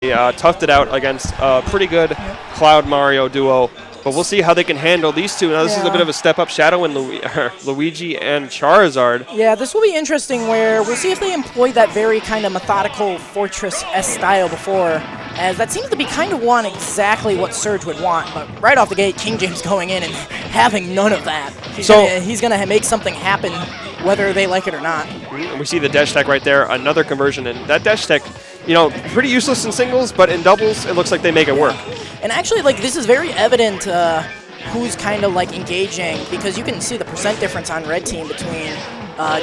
toughed it out against a pretty good Cloud Mario duo. But we'll see how they can handle these two. Now, this is a bit of a step up. Shadow and Luigi and Charizard. Yeah, this will be interesting where we'll see if they employ that very kind of methodical Fortress-esque style before, as that seems to be kind of exactly what Serge would want. But right off the gate, King James going in and having none of that. He's gonna make something happen whether they like it or not. And we see the dash tech right there, another conversion. And that dash tech, pretty useless in singles, but in doubles, it looks like they make it work. And actually, this is very evident who's kind of, engaging, because you can see the percent difference on red team between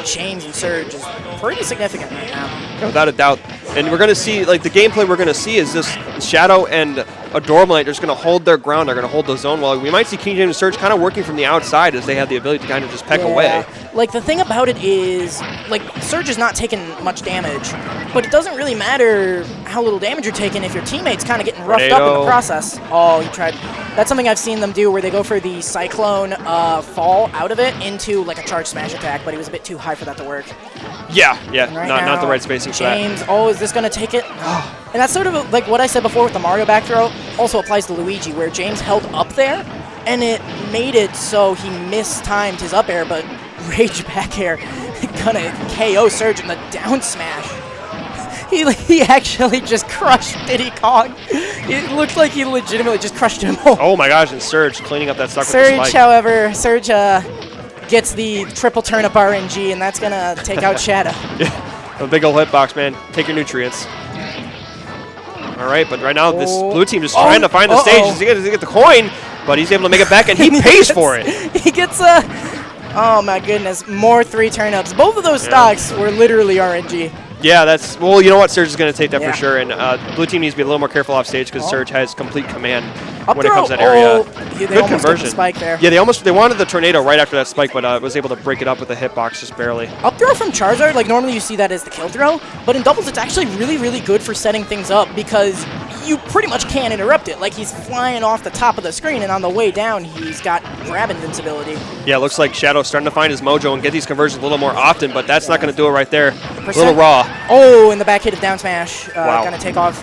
James and Serge is pretty significant right now. Without a doubt. And we're going to see, the gameplay we're going to see is this Shadow and Adorable Knight are just going to hold their ground. They're going to hold the zone. While we might see King James and Surge kind of working from the outside as they have the ability to kind of just peck away. The thing about it is, Surge is not taking much damage, but it doesn't really matter how little damage you're taking if your teammate's kind of getting roughed up in the process. Oh, he tried. That's something I've seen them do where they go for the Cyclone fall out of it into, a charge smash attack, but he was a bit too high for that to work. Yeah, Right not the right spacing for that. James, is this going to take it? No. And that's sort of what I said before with the Mario back throw, also applies to Luigi, where James held up there, and it made it so he mistimed his up air, but Rage back air gonna KO Serge in the down smash. He actually just crushed Diddy Kong. It looked like he legitimately just crushed him. Oh my gosh, and Serge cleaning up that stock with the spike. However, Serge gets the triple turnip RNG, and that's gonna take out Shadow. Yeah, a big old hitbox, man. Take your nutrients. All right, but right now this blue team just trying to find the stage. He's going to get the coin, but he's able to make it back, and he pays for it. He gets oh my goodness, more 3 turnips. Both of those stocks were literally RNG. Yeah, well, you know what? Surge is going to take that for sure, and blue team needs to be a little more careful off stage because Surge has complete command when it comes to that area. Good conversion. The spike there. Yeah, they wanted the tornado right after that spike, but was able to break it up with the hitbox just barely. Up throw from Charizard, normally you see that as the kill throw, but in doubles it's actually really, really good for setting things up because you pretty much can't interrupt it. He's flying off the top of the screen, and on the way down he's got grab invincibility. Yeah, it looks like Shadow's starting to find his mojo and get these conversions a little more often, but that's not going to do it right there. A little raw. Oh, and the back hit of down smash. Going to take off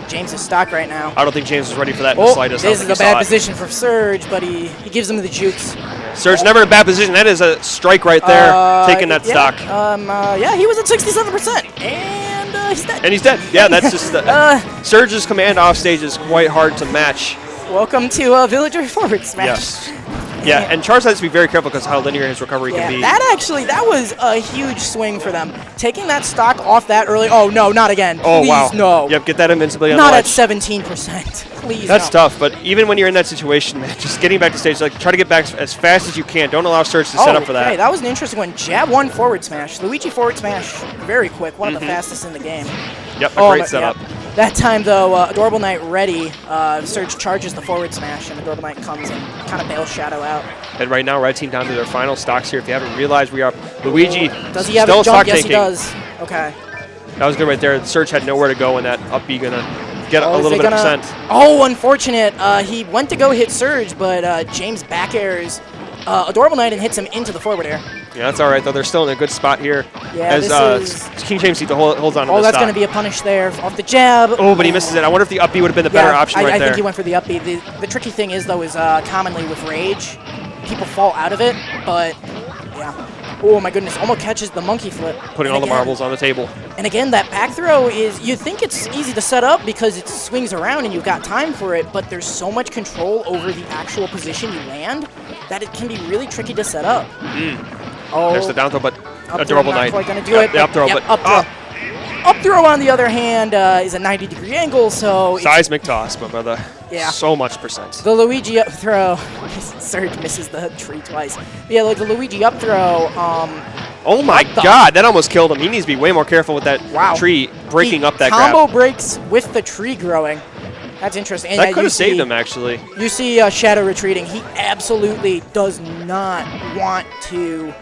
James's stock right now. I don't think James is ready for that in the slightest. This is a bad position for Surge, but he gives him the jukes. Surge never in a bad position. That is a strike right there, taking that stock. He was at 67%, and he's dead. And he's dead. Yeah, that's just Surge's command off stage is quite hard to match. Welcome to Villager forward smash. Yes. Yeah, and Charizard has to be very careful because how linear his recovery can be. That was a huge swing for them. Taking that stock off that early. Oh, no, not again. Oh, please, wow. No. Yep, get that invincibility on the ledge. Not at 17%. Please, That's tough, but even when you're in that situation, man, just getting back to stage, try to get back as fast as you can. Don't allow Surge to set up for that. Okay, that was an interesting one. Jab 1 forward smash. Luigi forward smash, very quick. One of the fastest in the game. Yep, a great setup. Yep. That time, though, Adorable Knight ready. Surge charges the forward smash, and Adorable Knight comes and kind of bails Shadow out. And right now, red team down to their final stocks here. If you haven't realized, we are Luigi does he have still a jump? stock Yes, taking. He does. Okay. That was good right there. Surge had nowhere to go, and that up B gonna get a little bit of percent. Oh, unfortunate. He went to go hit Surge, but James back airs Adorable Knight and hits him into the forward air. Yeah, that's all right, though. They're still in a good spot here. Yeah, as King James holds on to this stock. That's going to be a punish there off the jab. Oh, but he misses it. I wonder if the up B would have been the better option right there. I think he went for the up B. The tricky thing is, though, is commonly with Rage, people fall out of it, but yeah. Oh, my goodness. Almost catches the monkey flip. Putting all the marbles on the table. And again, that back throw is, you think it's easy to set up because it swings around and you've got time for it, but there's so much control over the actual position you land that it can be really tricky to set up. Oh, there's the down throw, but Adorable Knight. Not quite going to do it. The up throw, but up throw. Up throw, on the other hand, is a 90-degree angle, so... Seismic toss, my brother. Yeah. So much percent. The Luigi up throw... Surge misses the tree twice. But yeah, the Luigi up throw... oh my god, that almost killed him. He needs to be way more careful with that tree breaking up that grab. Combo breaks with the tree growing. That's interesting. And that could have saved him, actually. You see Shadow retreating. He absolutely does not want to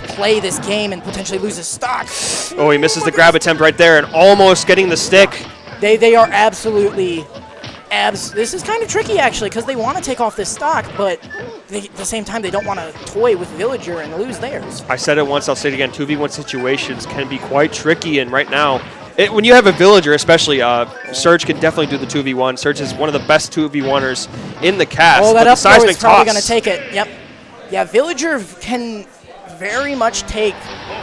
play this game and potentially lose his stock. Oh, he misses the grab attempt right there and almost getting the stick. They are absolutely... This is kind of tricky, actually, because they want to take off this stock, but at the same time, they don't want to toy with Villager and lose theirs. I said it once, I'll say it again. 2v1 situations can be quite tricky, and right now, When you have a villager, especially, Serge can definitely do the 2v1. Serge is one of the best 2v1ers in the cast. Oh, that but up the throw seismic is probably toss. going to take it. Yep. Yeah, villager can very much take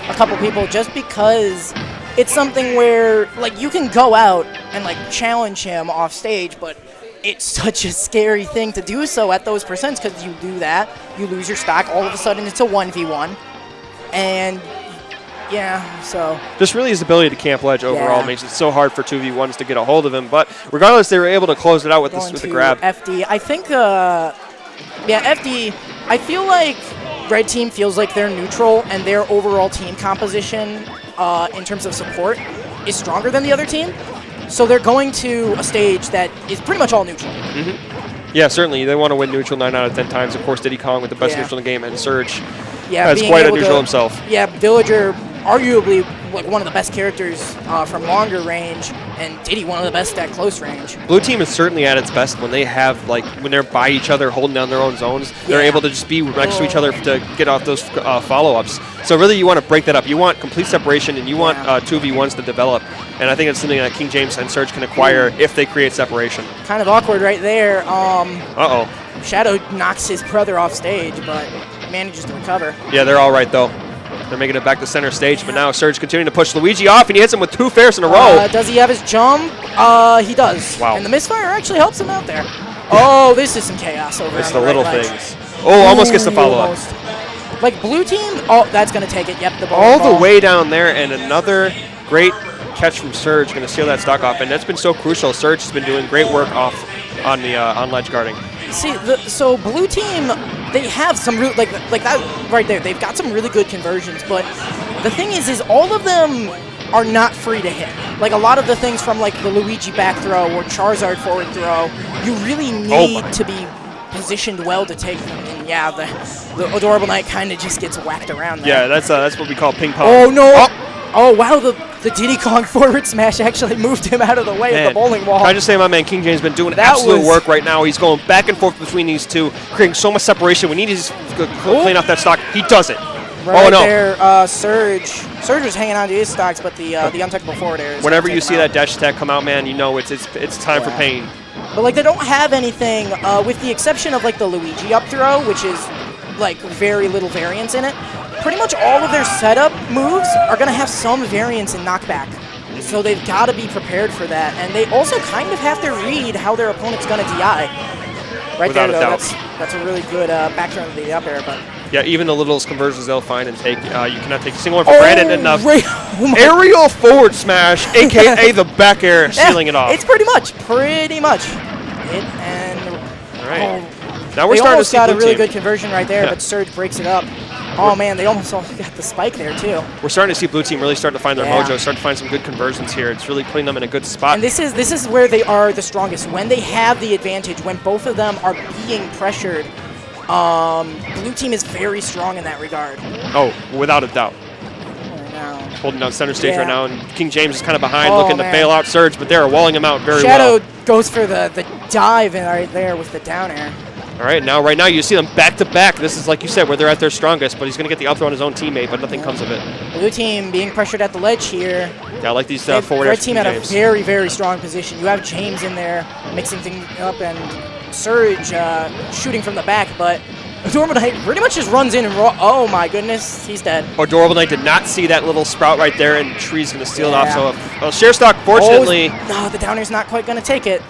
a couple people just because it's something where, like, you can go out and, like, challenge him off stage, but it's such a scary thing to do so at those percents because you do that, you lose your stock, all of a sudden it's a 1v1. And, yeah, so. Just really his ability to camp ledge overall makes it so hard for 2v1s to get a hold of him. But regardless, they were able to close it out with the grab. FD. I think, FD, I feel like red team feels like they're neutral and their overall team composition in terms of support is stronger than the other team. So they're going to a stage that is pretty much all neutral. Yeah, certainly. They want to win neutral 9 out of 10 times. Of course, Diddy Kong with the best neutral in the game, and Serge has quite a neutral himself. Yeah, Villager, arguably like one of the best characters from longer range, and Diddy one of the best at close range. Blue team is certainly at its best when they have, like, when they're by each other holding down their own zones. They're able to just be next to each other to get off those follow-ups. So really you want to break that up. You want complete separation, and you want 2v1s to develop. And I think it's something that King James and Serge can acquire if they create separation. Kind of awkward right there. Uh-oh. Shadow knocks his brother off stage, but manages to recover. Yeah, they're all right, though. They're making it back to center stage, but now Serge continuing to push Luigi off, and he hits him with 2 fairs in a row. Does he have his jump? He does. Wow. And the misfire actually helps him out there. Oh, this is some chaos over It's on the right little ledge. things. Oh, almost gets the follow-up. Like blue team, that's going to take it. Yep, the ball. All the way down there, and another great catch from Serge, going to steal that stock off, and that's been so crucial. Serge has been doing great work off on the on ledge guarding. See, so blue team, they have some like that right there. They've got some really good conversions, but the thing is all of them are not free to hit. Like a lot of the things from like the Luigi back throw or Charizard forward throw, you really need to be positioned well to take them. And yeah, the Adorable Knight kind of just gets whacked around there. Yeah, that's what we call ping pong. Oh no! Oh wow, the Diddy Kong forward smash actually moved him out of the way of the bowling wall. Can I just say my man King James has been doing absolute work right now. He's going back and forth between these two, creating so much separation. We need to just clean off that stock. He does it. Right there, Serge was hanging on to his stocks, but the untouchable forward air is whenever you see that dash attack come out, man, you know it's time for pain. But like they don't have anything, with the exception of like the Luigi up throw, which is like very little variance in it. Pretty much all of their setup moves are going to have some variance in knockback. So they've got to be prepared for that. And they also kind of have to read how their opponent's going to DI. Right there, though, that's a really good back turn of the up air. But yeah, even the littlest conversions they'll find and take. You cannot take a single one for granted enough. Aerial forward smash, a.k.a. the back air, sealing it off. It's pretty much. All right. Now we're starting to see got a really good conversion right there, but Serge breaks it up. Oh man, they almost got the spike there too. We're starting to see blue team really start to find their mojo, start to find some good conversions here. It's really putting them in a good spot. And this is where they are the strongest. When they have the advantage, when both of them are being pressured, blue team is very strong in that regard. Oh, without a doubt. Holding down center stage right now, and King James is kind of behind, looking to bail out Serge, but they're walling him out very well. Shadow goes for the dive in right there with the down air. All right, right now you see them back to back. This is like you said, where they're at their strongest, but he's going to get the up throw on his own teammate, but nothing comes of it. Blue team being pressured at the ledge here. Yeah, I like these forward airs. Red team at a very, very strong position. You have James in there mixing things up, and Serge shooting from the back, but Adorable Knight pretty much just runs in and oh my goodness, he's dead. Adorable Knight did not see that little sprout right there, and Tree's going to steal it off. So share stock, fortunately. No, the down air's not quite going to take it.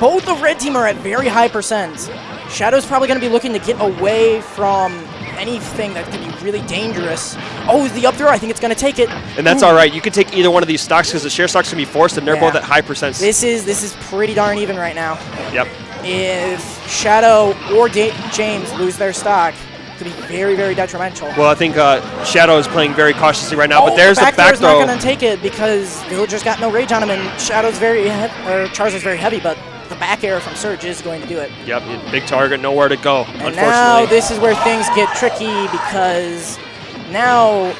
Both the red team are at very high percents. Shadow's probably going to be looking to get away from anything that could be really dangerous. Oh, the up throw, I think it's going to take it. And that's all right. You can take either one of these stocks because the share stocks can be forced, and they're both at high percents. This is pretty darn even right now. Yep. If Shadow or James lose their stock, it could be very, very detrimental. Well, I think Shadow is playing very cautiously right now, but there's the back throw. Charizard's not going to take it because Villager's got no rage on him, and Charizard's very heavy, but the back air from Serge is going to do it. Yep, big target, nowhere to go, and unfortunately. Now this is where things get tricky because now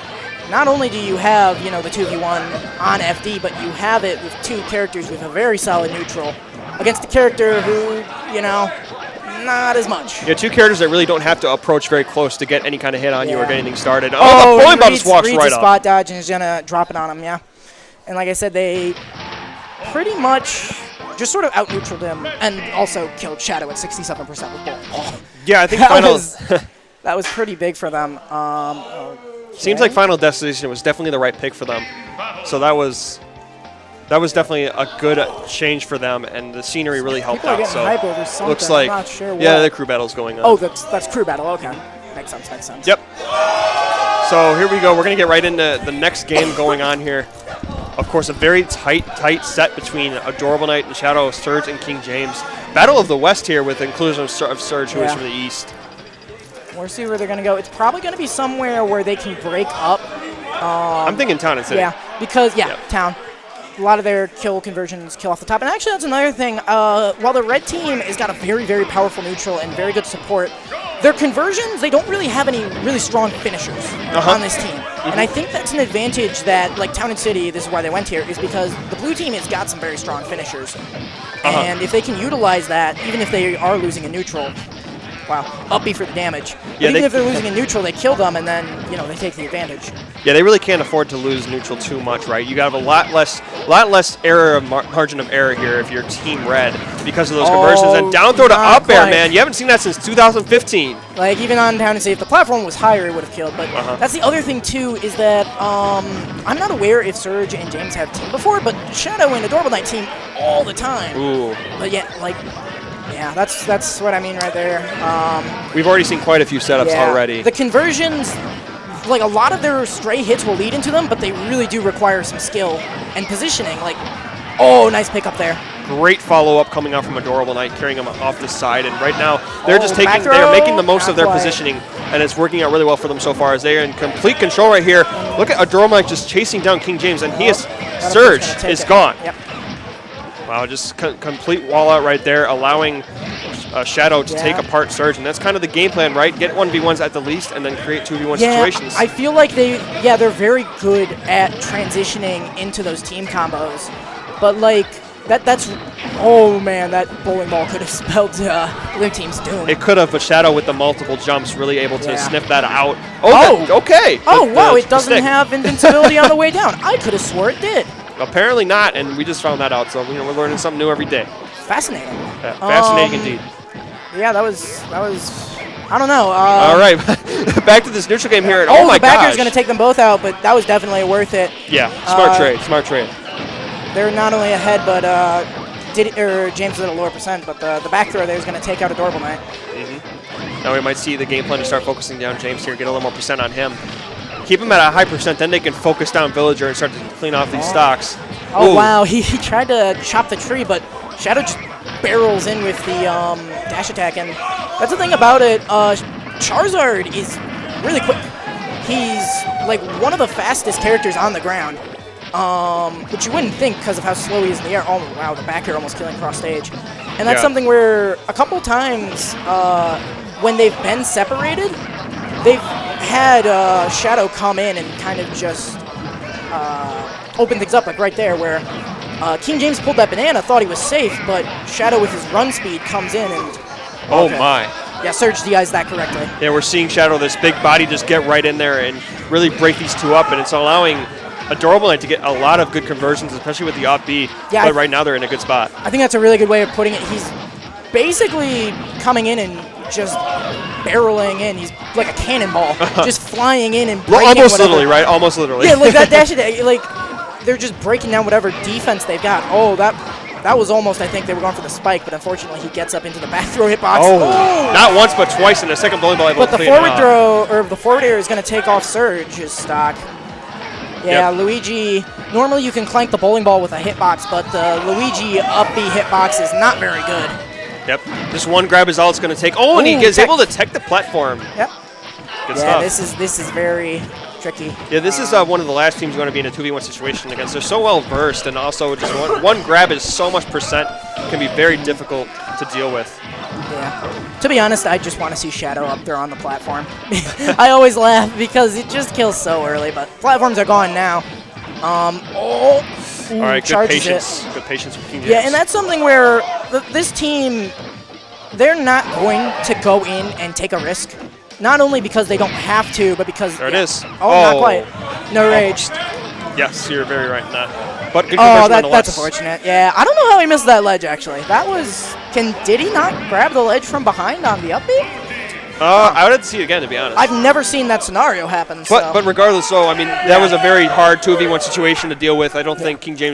not only do you have, the 2v1 on FD, but you have it with two characters with a very solid neutral against a character who, not as much. Yeah, two characters that really don't have to approach very close to get any kind of hit on you or get anything started. Oh, the bowling ball just walks right up. Spot dodge and is going to drop it on him, And like I said, they pretty much just sort of out-neutraled him and also killed Shadow at 67% with bowling ball. Yeah, I think that was pretty big for them. Seems like Final Destination was definitely the right pick for them. So that was definitely a good change for them, and the scenery really helped out. So hype over something. Looks like, I'm not sure what. Yeah, the crew battle's going on. Oh, that's crew battle. Okay, makes sense. Yep. So here we go. We're gonna get right into the next game going on here. Of course, a very tight set between Adorable Knight and Shadow, Serge and King James. Battle of the West here with the inclusion of Serge, who is from the East. We'll see where they're going to go. It's probably going to be somewhere where they can break up. I'm thinking Town and City. Yeah, because, Town. A lot of their kill conversions kill off the top. And actually, that's another thing. While the red team has got a very, very powerful neutral and very good support, their conversions, they don't really have any really strong finishers on this team. And I think that's an advantage that, like, Town and City, this is why they went here, is because the blue team has got some very strong finishers. And if they can utilize that, even if they are losing a neutral, up B for the damage. Yeah, even if they're losing a neutral, they kill them, and then, they take the advantage. Yeah, they really can't afford to lose neutral too much, right? You got a lot less margin of error here if you're Team Red because of those conversions. And down throw to up air, man. You haven't seen that since 2015. Like, even on Town and City, if the platform was higher, it would have killed. But that's the other thing, too, is that I'm not aware if Serge and James have teamed before, but Shadow and Adorable Knight team all the time. Ooh. But yeah, that's what I mean right there. We've already seen quite a few setups already. The conversions, like, a lot of their stray hits will lead into them, but they really do require some skill and positioning. Like, nice pick up there. Great follow-up coming out from Adorable Knight, carrying him off the side. And right now, they're just they're making the most of their positioning, and it's working out really well for them so far as they are in complete control right here. Look at Adorable Knight just chasing down King James, and Serge is gone. Yep. Wow, just complete wall out right there, allowing Shadow to take apart Serge, and that's kind of the game plan, right? Get 1v1s at the least, and then create 2v1 situations. I feel like they're very good at transitioning into those team combos, but like that's that bowling ball could have spelled their team's doom. It could have, but Shadow with the multiple jumps really able to sniff that out. Okay. Wow, it doesn't have invincibility on the way down. I could have swore it did. Apparently not, and we just found that out, so we're learning something new every day. Fascinating. Yeah, fascinating indeed. Yeah, that was. I don't know. All right, back to this neutral game here. Oh my gosh! The backer is going to take them both out, but that was definitely worth it. Yeah, smart trade. They're not only ahead, but James is at a lower percent, but the back throw there is going to take out Adorable Knight. Now we might see the game plan to start focusing down James here, get a little more percent on him. Keep him at a high percent, then they can focus down Villager and start to clean off these stocks. Oh, wow. He tried to chop the tree, but Shadow just barrels in with the dash attack. And that's the thing about it. Charizard is really quick. He's like one of the fastest characters on the ground, which you wouldn't think because of how slow he is in the air. Oh, wow, the back air almost killing cross stage. And that's something where a couple times when they've been separated, they've had Shadow come in and kind of just open things up, like right there where King James pulled that banana, thought he was safe, but Shadow with his run speed comes in and... Oh my. Yeah, Serge DI's that correctly. Yeah, we're seeing Shadow, this big body, just get right in there and really break these two up, and it's allowing Adorable Knight to get a lot of good conversions, especially with the up B, but right now they're in a good spot. I think that's a really good way of putting it. He's basically coming in and just barreling in. He's like a cannonball, just flying in and breaking almost literally, right? Almost literally. Yeah, like that dash attack, like they're just breaking down whatever defense they've got. Oh, that was almost, I think they were going for the spike, but unfortunately he gets up into the back throw hitbox. Oh, not once but twice in the second bowling ball. But the forward throw, or the forward air is going to take off Serge's stock. Yeah, Luigi, normally you can clank the bowling ball with a hitbox, but the Luigi up B hitbox is not very good. Yep, just one grab is all it's going to take. Oh, and he is able to tech the platform. Yep. Good stuff. This is very tricky. Yeah, this is one of the last teams going to be in a 2v1 situation against. They're so well versed, and also just one grab is so much percent, can be very difficult to deal with. Yeah. To be honest, I just want to see Shadow up there on the platform. I always laugh because it just kills so early, but platforms are gone now. All right, good patience. Good patience with King James. Yeah, and that's something where this team, they're not going to go in and take a risk. Not only because they don't have to, but because... There it is. Oh, not quite. No rage. Yes, you're very right in that. But good Oh, conversion nonetheless. that's unfortunate. Yeah, I don't know how he missed that ledge, actually. That was... Did he not grab the ledge from behind on the up B? I would have to see it again, to be honest. I've never seen that scenario happen. So. But regardless, though, I mean, that was a very hard 2v1 situation to deal with. I don't think King James